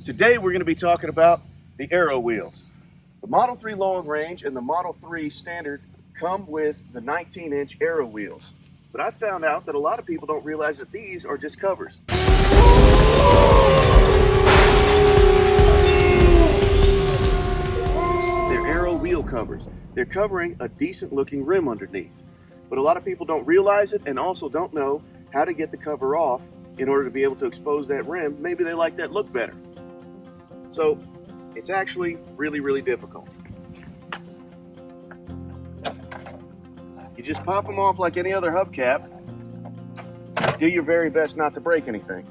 Today we're going to be talking about the Aero Wheels. The Model 3 Long Range and the Model 3 Standard come with the 19-inch Aero Wheels. But I found out that a lot of people don't realize that these are just covers. They're Aero Wheel Covers. They're covering a decent looking rim underneath. But a lot of people don't realize it and also don't know how to get the cover off in order to be able to expose that rim. Maybe they like that look better. So it's actually really difficult. You just pop them off like any other hubcap. Do your very best not to break anything.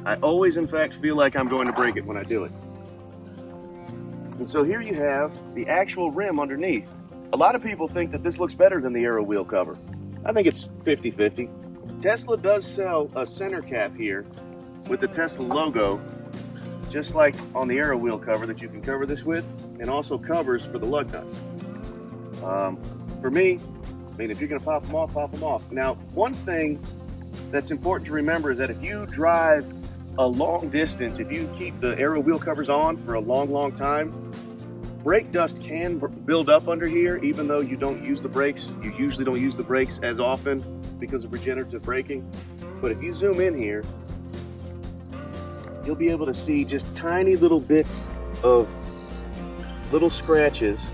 I always, in fact, feel like I'm going to break it when I do it. And so here you have the actual rim underneath. A lot of people think that this looks better than the Aero Wheel cover. I think it's 50-50. Tesla does sell a center cap here with the Tesla logo, just like on the Aero Wheel cover that you can cover this with, and also covers for the lug nuts. For me, I mean, if you're gonna pop them off, pop them off. Now, one thing that's important to remember is that if you drive a long distance, if you keep the Aero Wheel covers on for a long time, brake dust can build up under here, even though you don't use the brakes. You usually don't use the brakes as often because of regenerative braking. But if you zoom in here, you'll be able to see just tiny little bits of little scratches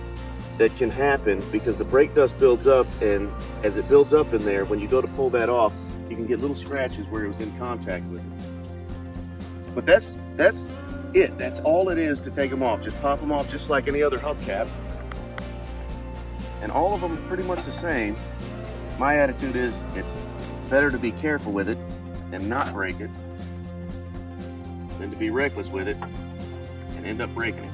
that can happen because the brake dust builds up, and as it builds up in there, when you go to pull that off, you can get little scratches where it was in contact with it. But that's it. That's all it is to take them off. Just pop them off just like any other hubcap. And all of them are pretty much the same. My attitude is it's better to be careful with it and not break it than to be reckless with it and end up breaking it.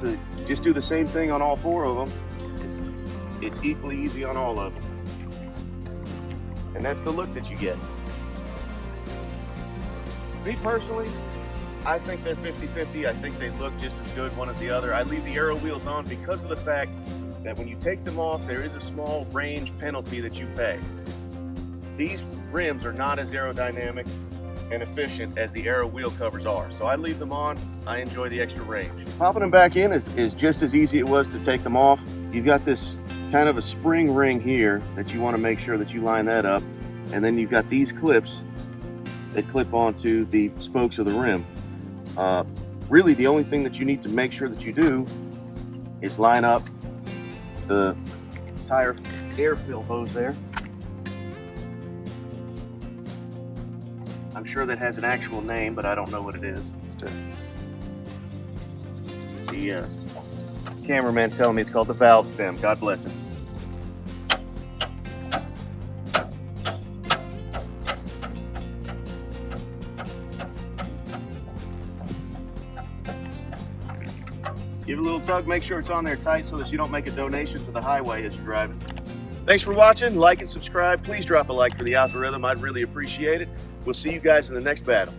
So just do the same thing on all four of them. It's equally easy on all of them. And that's the look that you get. Me personally, I think they're 50-50. I think they look just as good one as the other. I leave the Aero Wheels on because of the fact that when you take them off, there is a small range penalty that you pay. These rims are not as aerodynamic and efficient as the Aero Wheel covers are. So I leave them on. I enjoy the extra range. Popping them back in is just as easy as it was to take them off. You've got this kind of a spring ring here that you want to make sure that you line that up. And then you've got these clips that clip onto the spokes of the rim. Really, the only thing that you need to make sure that you do is line up the tire air fill hose there. I'm sure that has an actual name, but I don't know what it is. The cameraman's telling me it's called the valve stem. God bless him. Give it a little tug, make sure it's on there tight so that you don't make a donation to the highway as you're driving. Thanks for watching. Like and subscribe. Please drop a like for the algorithm. I'd really appreciate it. We'll see you guys in the next battle.